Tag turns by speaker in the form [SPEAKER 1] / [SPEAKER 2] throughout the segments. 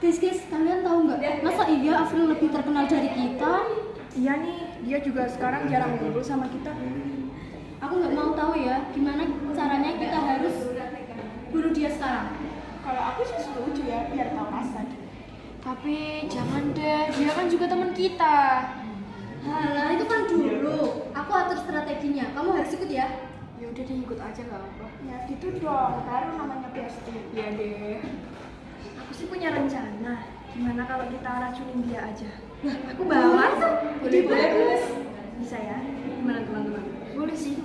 [SPEAKER 1] Guys, kalian tahu nggak? Masa iya Avril lebih terkenal dari kita?
[SPEAKER 2] Iya nih, dia juga sekarang jarang ngobrol sama kita.
[SPEAKER 1] Aku nggak mau tahu ya, gimana caranya kita harus bunuh dia sekarang.
[SPEAKER 2] Kalau aku sih setuju ya, biar tahu rasa.
[SPEAKER 3] Tapi jangan deh, dia kan juga teman kita.
[SPEAKER 1] Halah, itu kan dulu. Aku atur strateginya. Kamu harus ikut ya.
[SPEAKER 3] Ya udah deh, ikut aja nggak apa.
[SPEAKER 2] Ya gitu dong, baru namanya bestie.
[SPEAKER 3] Iya deh.
[SPEAKER 2] Aku sih punya rencana. Gimana kalau kita racunin dia aja?
[SPEAKER 1] Nah, aku bawa.
[SPEAKER 3] Boleh bagus.
[SPEAKER 2] Bisa ya?
[SPEAKER 3] Gimana teman-teman?
[SPEAKER 2] Boleh sih.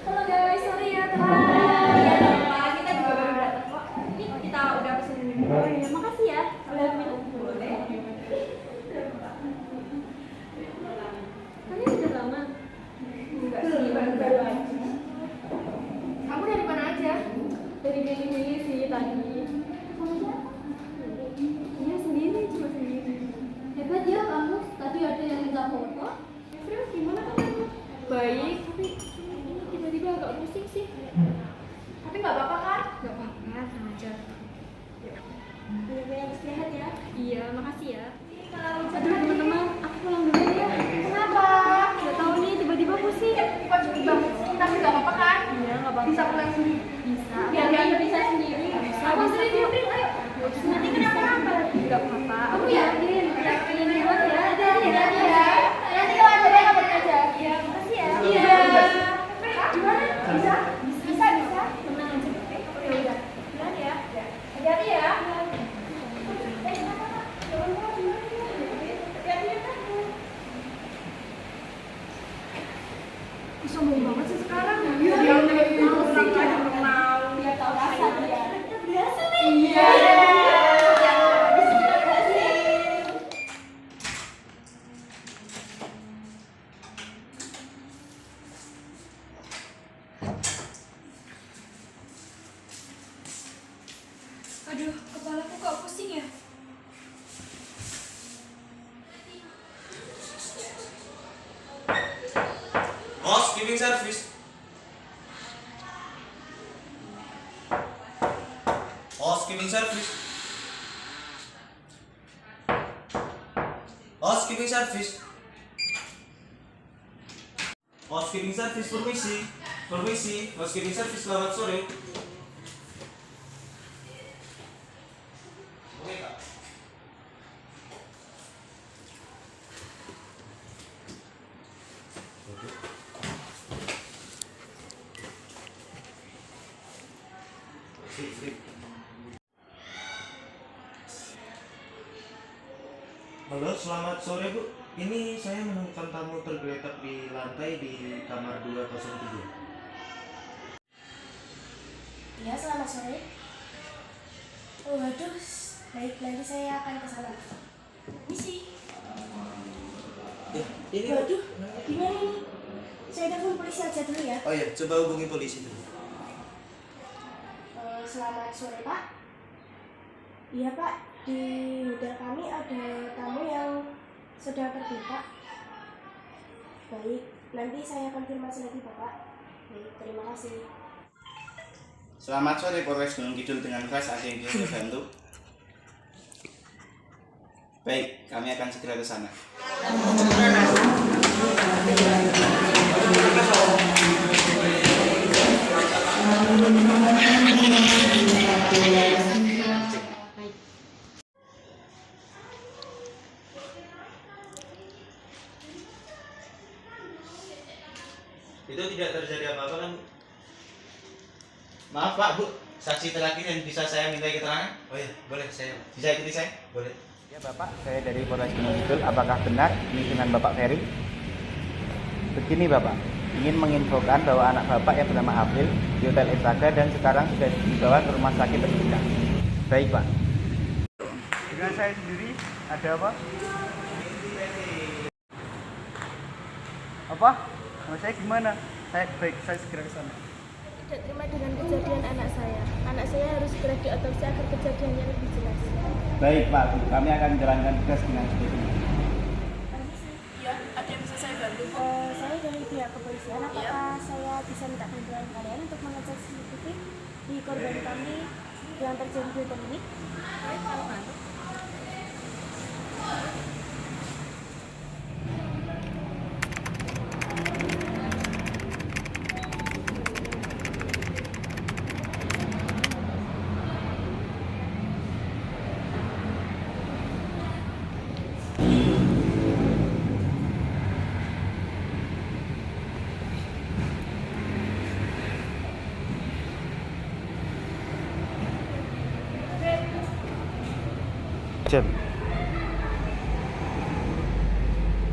[SPEAKER 3] Halo guys, sorry ya teman. Iya apa, kita juga baru datang kok. Ini kita udah pesen minum.
[SPEAKER 1] Oh iya, makasih ya.
[SPEAKER 3] Kalian minum boleh? Kalian udah lama? Enggak sih, baru-baru aja.
[SPEAKER 1] Kamu dari mana aja?
[SPEAKER 3] Dari Mili sih tadi. Iya sendiri, cuma sendiri.
[SPEAKER 1] Hebat ya kamu. Tadi ada yang minta foto.
[SPEAKER 3] Terus gimana kamu? Baik, tapi ini tiba-tiba agak pusing sih.
[SPEAKER 1] Tapi nggak apa-apa kan?
[SPEAKER 3] Gak apa-apa, tenang aja.
[SPEAKER 1] Banyak-banyak istirahat ya.
[SPEAKER 3] Iya, makasih ya.
[SPEAKER 1] Kalau
[SPEAKER 3] Aduh teman-teman, aku pulang dulu ya.
[SPEAKER 1] kenapa?
[SPEAKER 3] Gak tahu nih, tiba-tiba pusing.
[SPEAKER 1] Kok cepet banget sih? Tapi nggak apa-apa kan?
[SPEAKER 3] Iya, gak apa-apa.
[SPEAKER 1] Bisa pulang sendiri.
[SPEAKER 3] Bisa.
[SPEAKER 1] Biar dia bisa sendiri.
[SPEAKER 3] Bisa,
[SPEAKER 1] Aku
[SPEAKER 3] bisa.
[SPEAKER 1] sendiri Avril, ayo. Nanti kenapa-napa.
[SPEAKER 3] Gak apa-apa.
[SPEAKER 1] Kamu yakin? Yakin duluan ya. Hati-hati ya. Nanti kalau ada yang kabarin aja. Iya, makasih ya. Iya. Gimana? Bisa? Bisa.
[SPEAKER 3] Tenang aja.
[SPEAKER 1] Oh ya udah. Jalan ya. Hati-hati ya.
[SPEAKER 2] Sombong banget sih sekarang.
[SPEAKER 1] Iya,
[SPEAKER 2] Dia
[SPEAKER 1] mau sih,
[SPEAKER 2] mau.
[SPEAKER 1] Biar tahu rasa dia. Berhasil nih.
[SPEAKER 2] Iya.
[SPEAKER 3] Aduh, kepalaku kok pusing ya?
[SPEAKER 4] Housekeeping service. Housekeeping service. Housekeeping service. Housekeeping service, permisi. Permisi, housekeeping service, selamat sore. Oke, Kak. Sip. Halo, selamat sore Bu. Ini saya menemukan tamu tergeletak di lantai di kamar 203.
[SPEAKER 5] Ya, selamat sore. Oh, waduh. Baik, nanti saya akan ke sana. Misi.
[SPEAKER 4] Ya, ini.
[SPEAKER 5] Waduh, gimana ini? Saya telepon polisi aja dulu ya.
[SPEAKER 4] Oh ya, coba hubungi polisi dulu.
[SPEAKER 5] Selamat sore, Pak. Iya, Pak. Di hotel kami ada tamu yang sedang tergeletak. Baik, nanti saya konfirmasi lagi, Bapak. Baik, terima kasih.
[SPEAKER 6] Selamat sore Polres Gunung Kidul, dengan kelas ada yang bisa bantu. Baik, kami akan segera ke sana.
[SPEAKER 4] Itu tidak terjadi apa-apa kan?
[SPEAKER 6] Maaf Pak, Bu, saksi terakhir yang bisa saya minta keterangan?
[SPEAKER 4] Oh iya, boleh saya.
[SPEAKER 6] Bisa ikuti saya?
[SPEAKER 4] Boleh.
[SPEAKER 6] Ya Bapak, saya dari Polres Gunung Kidul. Apakah benar ini dengan Bapak Ferry? Begini Bapak, ingin menginfokan bahwa anak Bapak yang bernama April di Hotel Estaga dan sekarang sudah dibawa ke rumah sakit terdekat. Baik Pak. Dengan saya sendiri ada apa? Apa? Nama saya gimana? Saya segera ke sana.
[SPEAKER 2] Tidak terima dengan kejadian anak saya. Anak saya harus segera diotopsi agar kejadiannya lebih jelas.
[SPEAKER 6] Baik Pak, kami akan menjalankan tugas dengan sebaik-baiknya.
[SPEAKER 2] Ya, ada yang bisa saya bantu?
[SPEAKER 5] Saya dari pihak kepolisian. Apakah saya bisa minta bantuan kalian untuk mengecek CCTV di korban kami yang terjadi di hotel ini?
[SPEAKER 2] Baik, kalau bantu.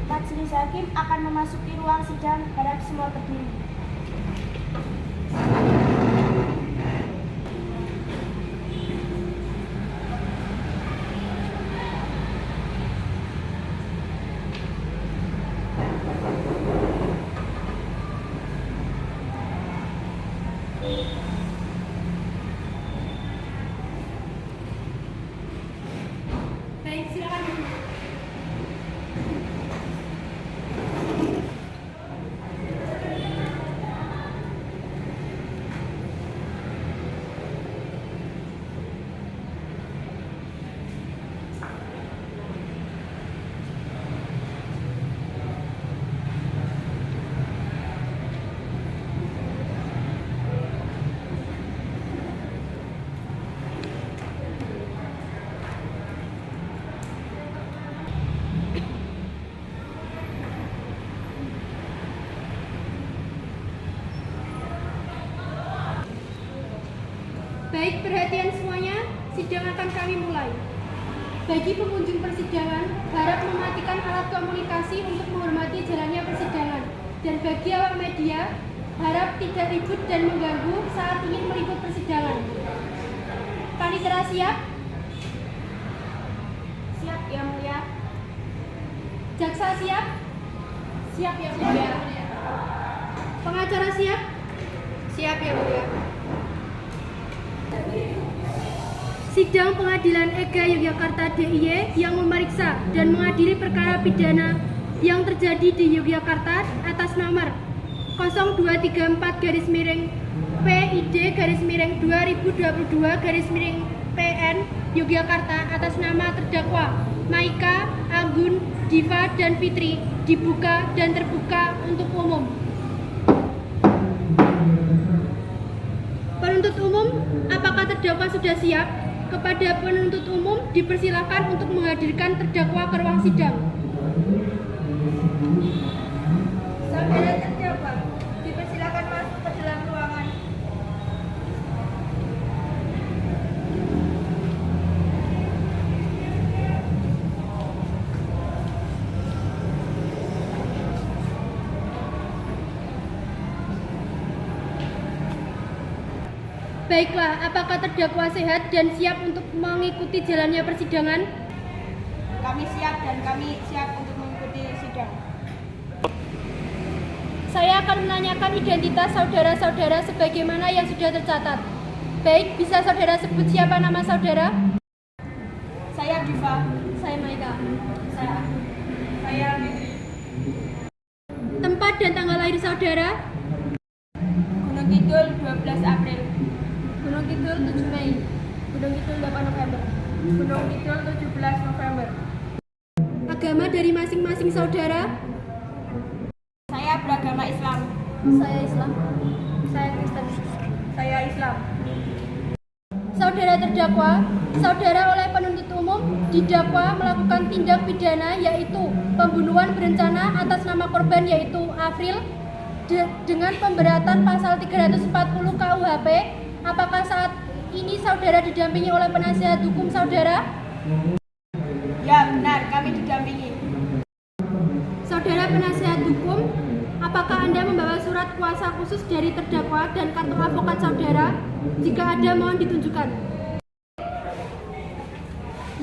[SPEAKER 5] Majelis hakim akan memasuki ruang sidang. Harap semua berdiri.
[SPEAKER 3] Baik, silakan. Baik, perhatian semuanya, sidang akan kami mulai. Bagi pengunjung persidangan, harap mematikan alat komunikasi untuk menghormati jalannya persidangan. Dan bagi awak media, harap tidak ribut dan mengganggu saat ingin meliput persidangan. Panitera siap?
[SPEAKER 5] Siap, Yang Mulia.
[SPEAKER 3] Jaksa siap?
[SPEAKER 2] Siap, Yang Mulia.
[SPEAKER 3] Pengacara siap?
[SPEAKER 2] Siap, Yang Mulia.
[SPEAKER 3] Sidang Pengadilan EGA Yogyakarta DIY yang memeriksa dan mengadili perkara pidana yang terjadi di Yogyakarta atas nomor 0234-PID-2022-PN Yogyakarta atas nama terdakwa Maika, Anggun, Diva, dan Fitri dibuka dan terbuka untuk umum. Penuntut umum, apakah terdakwa sudah siap? Kepada penuntut umum dipersilakan untuk menghadirkan terdakwa ke ruang sidang.
[SPEAKER 2] Saudara terdakwa, dipersilakan masuk ke dalam ruangan.
[SPEAKER 3] Baiklah, apakah terdakwa sehat dan siap untuk mengikuti jalannya persidangan?
[SPEAKER 2] Kami siap dan kami siap untuk mengikuti sidang.
[SPEAKER 3] Saya akan menanyakan identitas saudara-saudara sebagaimana yang sudah tercatat. Baik, bisa saudara sebut siapa nama saudara?
[SPEAKER 2] Saya Diva.
[SPEAKER 3] Saya Maika.
[SPEAKER 2] Saya Anggun. Saya Fitri.
[SPEAKER 3] Tempat dan tanggal lahir saudara?
[SPEAKER 2] Gunung Kidul 12 April.
[SPEAKER 3] Gunung Kidul 7 Mei.
[SPEAKER 2] Gunung Kidul 8 November. Gunung Kidul 17 November.
[SPEAKER 3] Agama dari masing-masing saudara?
[SPEAKER 2] Saya beragama Islam.
[SPEAKER 3] Saya Islam.
[SPEAKER 2] Saya Kristen. Saya Islam.
[SPEAKER 3] Saudara terdakwa, saudara oleh penuntut umum didakwa melakukan tindak pidana yaitu pembunuhan berencana atas nama korban yaitu April dengan pemberatan pasal 340 KUHP, apakah saat ini saudara didampingi oleh penasihat hukum saudara?
[SPEAKER 5] Ya, benar, kami didampingi.
[SPEAKER 3] Saudara penasihat hukum, apakah Anda membawa surat kuasa khusus dari terdakwa dan kartu avokat saudara? Jika ada, mohon ditunjukkan.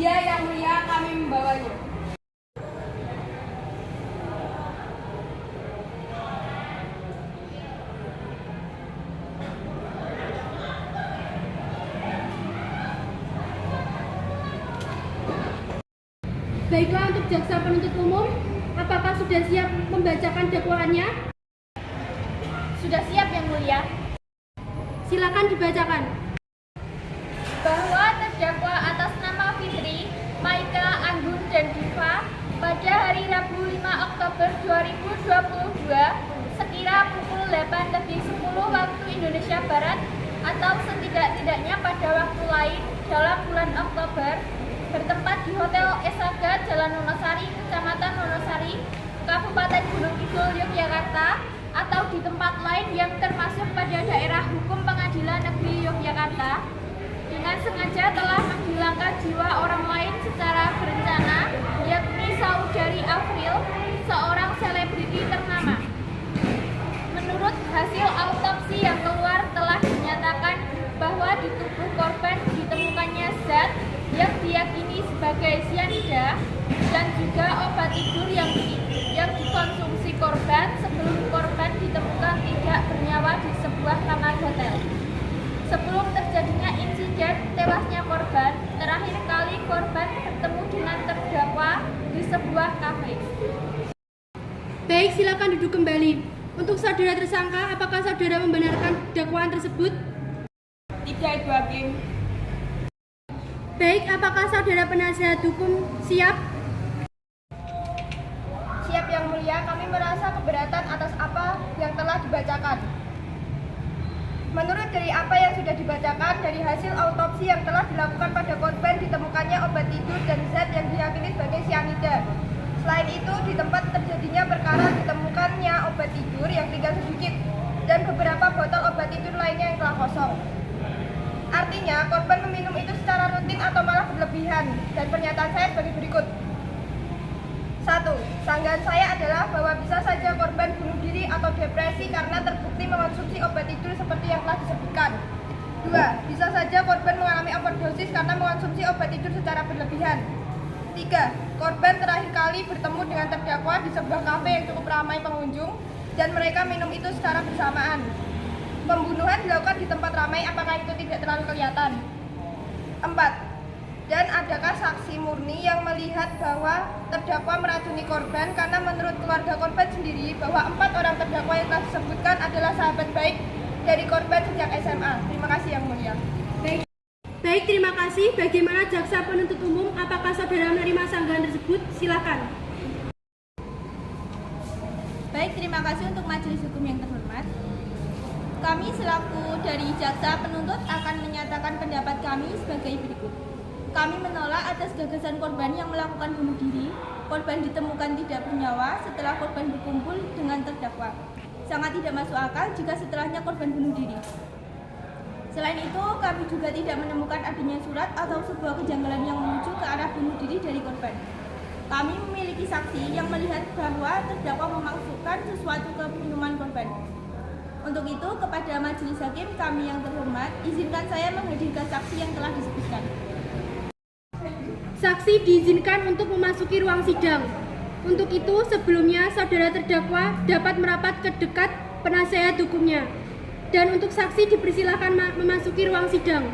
[SPEAKER 5] Ya, Yang Mulia, kami membawanya.
[SPEAKER 3] Baiklah, untuk jaksa penuntut umum, apakah sudah siap membacakan dakwaannya?
[SPEAKER 1] Sudah siap, Yang Mulia.
[SPEAKER 3] Silakan dibacakan.
[SPEAKER 1] Bahwa terdakwa atas nama Fitri, Maika, Anggun, dan Diva pada hari Rabu 5 Oktober 2022 sekira pukul 8:10 waktu Indonesia Barat atau setidak-tidaknya pada waktu lain dalam bulan Oktober bertempat di Hotel Esaga, Jalan Wonosari, Kecamatan Wonosari, Kabupaten Gunung Kidul, Yogyakarta, atau di tempat lain yang termasuk pada daerah hukum Pengadilan Negeri Yogyakarta, dengan sengaja telah menghilangkan jiwa orang lain secara berencana, yakni saudari Afril, seorang selebriti ternama. Menurut hasil autopsi yang keluar telah dinyatakan bahwa di tubuh korban ditemukannya zat yang diyakini sebagai cyanida dan juga obat tidur yang dikonsumsi korban sebelum korban ditemukan tidak bernyawa di sebuah kamar hotel. Sebelum terjadinya insiden tewasnya korban, terakhir kali korban bertemu dengan terdakwa di sebuah kafe.
[SPEAKER 3] Baik, silakan duduk kembali. Untuk saudara tersangka, apakah saudara membenarkan dakwaan tersebut?
[SPEAKER 5] Tidak, Ibu Hakim.
[SPEAKER 3] Baik, apakah saudara penasihat hukum siap?
[SPEAKER 5] Siap, Yang Mulia, kami merasa keberatan atas apa yang telah dibacakan. Menurut dari apa yang sudah dibacakan, dari hasil autopsi yang telah dilakukan pada korban ditemukannya obat tidur dan zat yang diyakini sebagai cyanida. Selain itu, di tempat terjadinya perkara ditemukannya obat tidur yang tinggal sedikit dan beberapa botol obat tidur lainnya yang telah kosong. Artinya, korban meminum itu secara rutin atau malah berlebihan, dan pernyataan saya sebagai berikut. 1. Sanggahan saya adalah bahwa bisa saja korban bunuh diri atau depresi karena terbukti mengonsumsi obat tidur seperti yang telah disebutkan. 2. Bisa saja korban mengalami overdosis karena mengonsumsi obat tidur secara berlebihan. 3. Korban terakhir kali bertemu dengan terdakwa di sebuah kafe yang cukup ramai pengunjung dan mereka minum itu secara bersamaan. Pembunuhan dilakukan di tempat ramai, apakah itu tidak terlalu kelihatan? 4. Dan adakah saksi murni yang melihat bahwa terdakwa meracuni korban karena menurut keluarga korban sendiri bahwa 4 orang terdakwa yang telah disebutkan adalah sahabat baik dari korban sejak SMA. Terima kasih, Yang Mulia.
[SPEAKER 3] Baik, terima kasih. Bagaimana jaksa penuntut umum? Apakah saudara menerima sanggahan tersebut? Silakan.
[SPEAKER 1] Baik, terima kasih untuk majelis hukum yang terhormat. Kami selaku dari jaksa penuntut akan menyatakan pendapat kami sebagai berikut. Kami menolak atas gagasan korban yang melakukan bunuh diri. Korban ditemukan tidak bernyawa setelah korban berkumpul dengan terdakwa. Sangat tidak masuk akal jika setelahnya korban bunuh diri. Selain itu, kami juga tidak menemukan adanya surat atau sebuah kejanggalan yang menuju ke arah bunuh diri dari korban. Kami memiliki saksi yang melihat bahwa terdakwa memasukkan sesuatu ke minuman korban. Untuk itu, kepada majelis hakim kami yang terhormat, izinkan saya menghadirkan saksi yang telah disebutkan.
[SPEAKER 3] Saksi diizinkan untuk memasuki ruang sidang. Untuk itu, sebelumnya saudara terdakwa dapat merapat ke dekat penasehat hukumnya. Dan untuk saksi dipersilakan memasuki ruang sidang.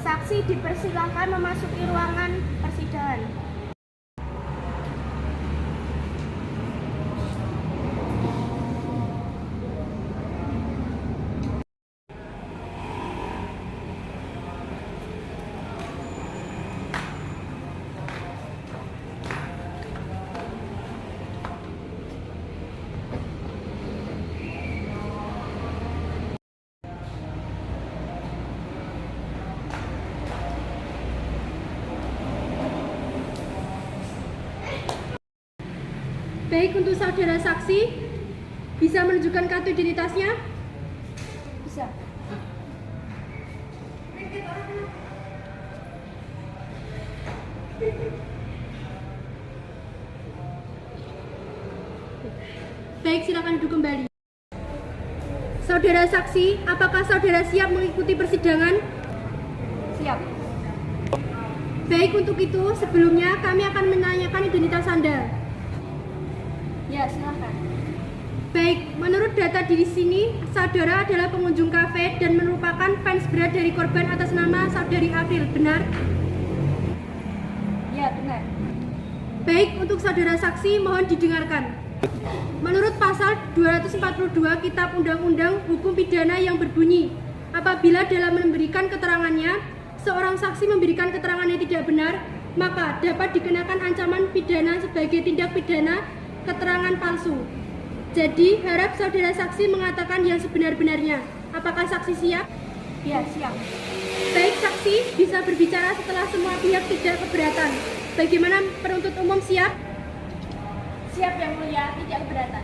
[SPEAKER 2] Saksi dipersilakan memasuki ruangan persidangan.
[SPEAKER 3] Baik, untuk saudara saksi, bisa menunjukkan kartu identitasnya?
[SPEAKER 1] Bisa.
[SPEAKER 3] Baik, silakan duduk kembali. Saudara saksi, apakah saudara siap mengikuti persidangan?
[SPEAKER 1] Siap.
[SPEAKER 3] Baik, untuk itu sebelumnya kami akan menanyakan identitas Anda.
[SPEAKER 1] Ya, silakan.
[SPEAKER 3] Baik, menurut data di sini, saudara adalah pengunjung kafe dan merupakan fans berat dari korban atas nama saudari April, benar?
[SPEAKER 1] Ya, benar.
[SPEAKER 3] Baik, untuk saudara saksi mohon didengarkan. Menurut pasal 242 Kitab Undang-Undang Hukum Pidana yang berbunyi, apabila dalam memberikan keterangannya, seorang saksi memberikan keterangan yang tidak benar, maka dapat dikenakan ancaman pidana sebagai tindak pidana keterangan palsu. Jadi, harap saudara saksi mengatakan yang sebenar-benarnya. Apakah saksi siap?
[SPEAKER 1] Ya, siap.
[SPEAKER 3] Baik, saksi bisa berbicara setelah semua pihak tidak keberatan. Bagaimana penuntut umum siap?
[SPEAKER 1] Siap yang mulia, tidak keberatan.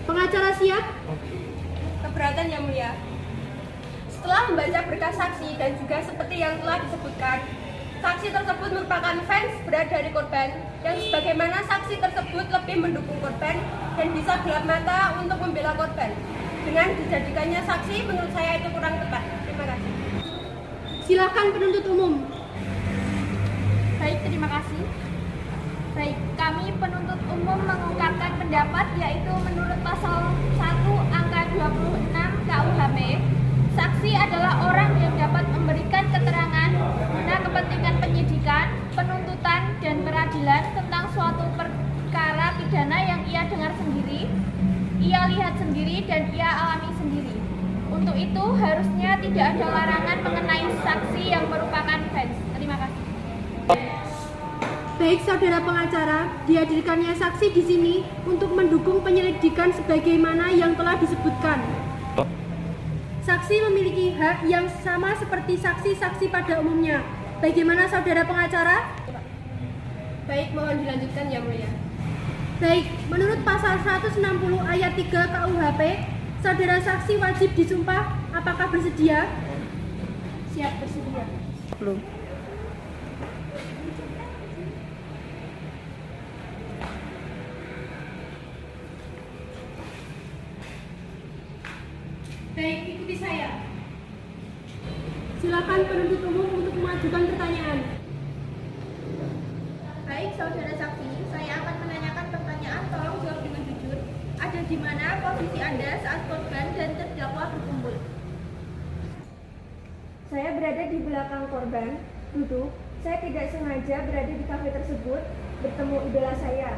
[SPEAKER 3] Pengacara siap?
[SPEAKER 1] Keberatan yang mulia. Setelah membaca berkas saksi dan juga seperti yang telah disebutkan, saksi tersebut merupakan fans berat dari korban yang sebagaimana saksi tersebut lebih mendukung korban dan bisa gelap mata untuk membela korban. Dengan dijadikannya saksi, menurut saya itu kurang tepat. Terima kasih.
[SPEAKER 3] Silakan penuntut umum.
[SPEAKER 1] Baik, terima kasih. Baik, kami penuntut umum mengungkapkan pendapat yaitu menurut pasal 1 angka 26 KUHP, saksi adalah orang yang dapat memberikan keterangan guna kepentingan penyidikan, penuntutan, dan peradilan tentang suatu perkara pidana yang ia dengar sendiri, ia lihat sendiri, dan ia alami sendiri. Untuk itu, harusnya tidak ada larangan mengenai saksi yang merupakan fans. Terima kasih.
[SPEAKER 3] Baik, saudara pengacara, dihadirkannya saksi di sini untuk mendukung penyelidikan sebagaimana yang telah disebutkan. Saksi memiliki hak yang sama seperti saksi-saksi pada umumnya. Bagaimana saudara pengacara?
[SPEAKER 1] Baik, mohon dilanjutkan yang mulia.
[SPEAKER 3] Baik, menurut pasal 160 ayat 3 KUHP, saudara saksi wajib disumpah. Apakah bersedia?
[SPEAKER 1] Siap, bersedia.
[SPEAKER 3] Belum. Baik, ikuti saya. Silakan penuntut umum untuk mengajukan pertanyaan.
[SPEAKER 1] Baik, saudara saksi, saya akan menanyakan pertanyaan, tolong jawab dengan jujur. Ada di mana posisi Anda saat korban dan terdakwa berkumpul?
[SPEAKER 2] Saya berada di belakang korban, duduk. Saya tidak sengaja berada di kafe tersebut, bertemu idola saya.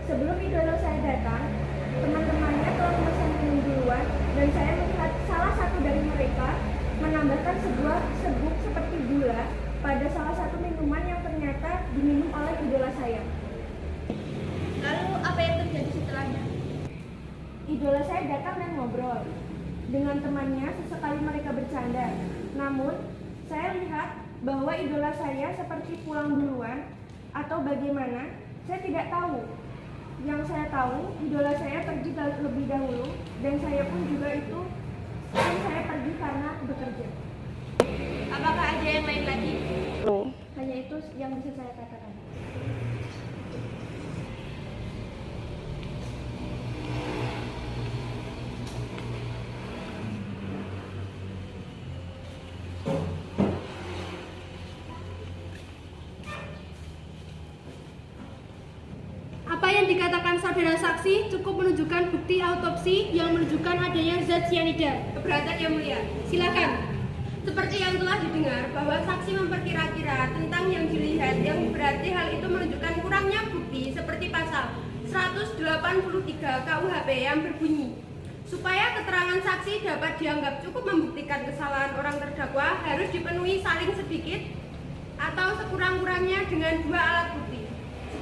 [SPEAKER 2] Sebelum idola saya datang, teman-temannya telah memesan minum duluan, dan saya melihat salah satu dari mereka menambahkan sebuah serbuk seperti gula pada salah satu minuman yang ternyata diminum oleh idola saya.
[SPEAKER 1] Lalu, apa yang terjadi setelahnya?
[SPEAKER 2] Idola saya datang dan ngobrol dengan temannya, sesekali mereka bercanda. Namun, saya lihat bahwa idola saya seperti pulang duluan atau bagaimana, saya tidak tahu. Yang saya tahu, idola saya pergi lebih dahulu, dan saya pun juga itu, dan saya pergi karena bekerja.
[SPEAKER 1] Apakah ada yang lain lagi?
[SPEAKER 2] Hanya itu yang bisa saya katakan.
[SPEAKER 3] Apa yang dikatakan saudara saksi cukup menunjukkan bukti autopsi yang menunjukkan adanya zat cyanida.
[SPEAKER 1] Keberatan yang mulia.
[SPEAKER 3] Silakan.
[SPEAKER 1] Seperti yang telah didengar bahwa saksi memperkira-kira tentang yang dilihat, yang berarti hal itu menunjukkan kurangnya bukti seperti pasal 183 KUHP yang berbunyi, supaya keterangan saksi dapat dianggap cukup membuktikan kesalahan orang terdakwa harus dipenuhi saling sedikit atau sekurang-kurangnya dengan 2 alat bukti.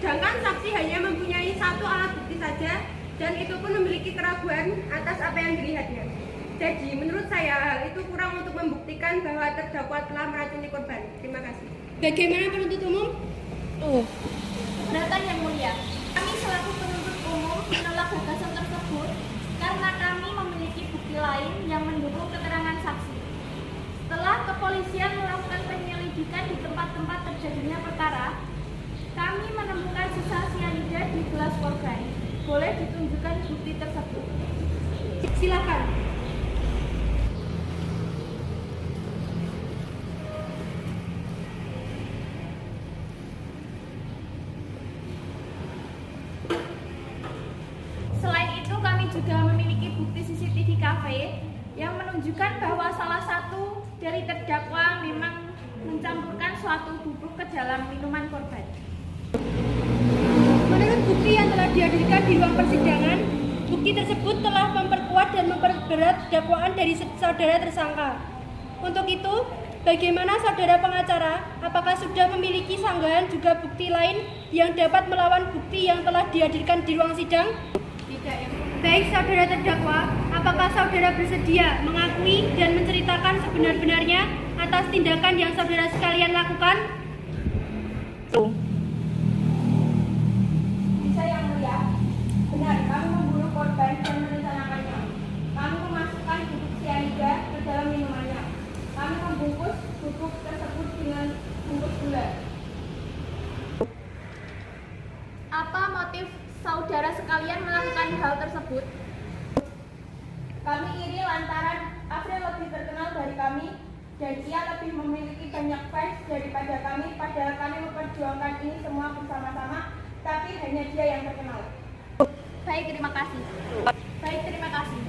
[SPEAKER 1] Sedangkan saksi hanya mempunyai 1 alat bukti saja, dan itu pun memiliki keraguan atas apa yang dilihatnya. Jadi, menurut saya hal itu kurang untuk membuktikan bahwa terdakwa telah meracuni korban. Terima kasih.
[SPEAKER 3] Bagaimana penuntut umum?
[SPEAKER 1] Keberatan yang mulia. Kami kepolisian melakukan penyelidikan di tempat-tempat terjadinya perkara, kami menemukan sisa cyanida di gelas korban. Boleh ditunjukkan bukti tersebut?
[SPEAKER 3] Silakan.
[SPEAKER 1] Selain itu, kami juga memiliki bukti CCTV cafe yang menunjukkan bahwa salah satu dari terdakwa memang mencampurkan suatu bubuk ke dalam minuman korban.
[SPEAKER 3] Menurut bukti yang telah dihadirkan di ruang persidangan, bukti tersebut telah memperkuat dan memperberat dakwaan dari saudara tersangka. Untuk itu, bagaimana saudara pengacara, apakah sudah memiliki sanggahan juga bukti lain yang dapat melawan bukti yang telah dihadirkan di ruang sidang?
[SPEAKER 1] Tidak, Ibu.
[SPEAKER 3] Baik saudara terdakwa, apakah saudara bersedia mengakui dan menceritakan sebenar-benarnya atas tindakan yang saudara sekalian lakukan?
[SPEAKER 2] Bisa yang mulia, benar kami membunuh korban dan merencanakannya. Kami memasukkan bubuk cyanida ke dalam minumannya. Kami membungkus bubuk tersebut dengan bungkus gula.
[SPEAKER 1] Apa motif saudara sekalian melakukan hal tersebut?
[SPEAKER 2] Kami iri lantaran April lebih terkenal dari kami dan ia lebih memiliki banyak fans daripada kami, padahal kami memperjuangkan ini semua bersama-sama, tapi hanya dia yang terkenal.
[SPEAKER 1] Baik, terima kasih.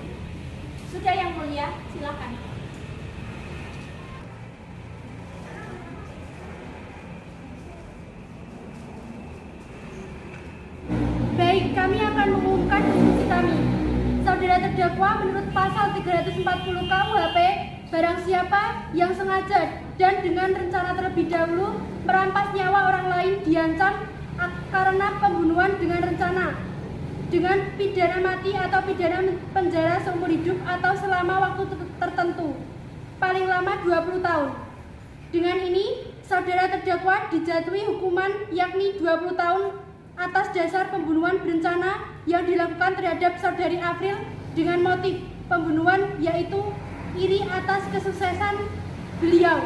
[SPEAKER 1] Sudah yang mulia, silakan.
[SPEAKER 3] Baik, kami akan mengumumkan diskusi kami. Saudara terdakwa menurut pasal 340 KUHP, barang siapa yang sengaja dan dengan rencana terlebih dahulu merampas nyawa orang lain diancam karena pembunuhan dengan rencana dengan pidana mati atau pidana penjara seumur hidup atau selama waktu tertentu, paling lama 20 tahun. Dengan ini, saudara terdakwa dijatuhi hukuman yakni 20 tahun atas dasar pembunuhan berencana yang dilakukan terhadap saudari April dengan motif pembunuhan yaitu iri atas kesuksesan beliau.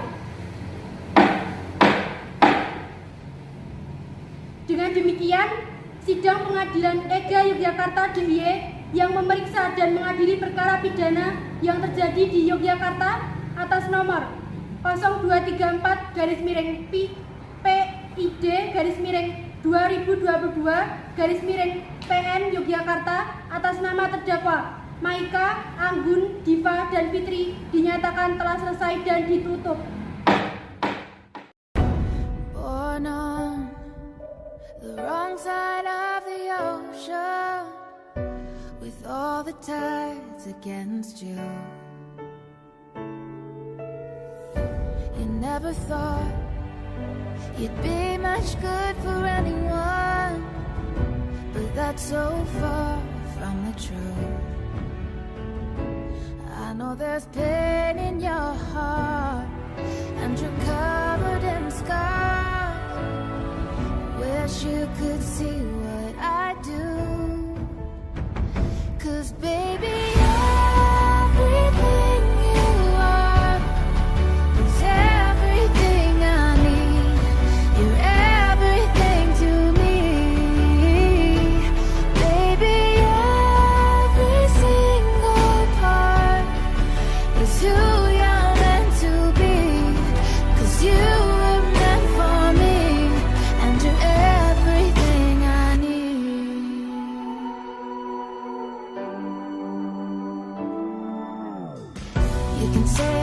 [SPEAKER 3] Dengan demikian, sidang pengadilan EGA Yogyakarta DIY yang memeriksa dan mengadili perkara pidana yang terjadi di Yogyakarta atas nomor 0234-PID-2022-PN Yogyakarta atas nama terdakwa Maika, Anggun, Diva, dan Fitri dinyatakan telah selesai dan ditutup.
[SPEAKER 7] Born on the wrong side of the ocean, with all the tides against you. You never thought you'd be much good for anyone, but that's so far from the truth. I know there's pain in your heart, and you're covered in scars. Wish you could see what I do, 'cause baby, everything you are is everything I need. You're everything to me, baby. Every single part is who you're meant to be, 'cause you were meant for me, and you're everything I need. You can say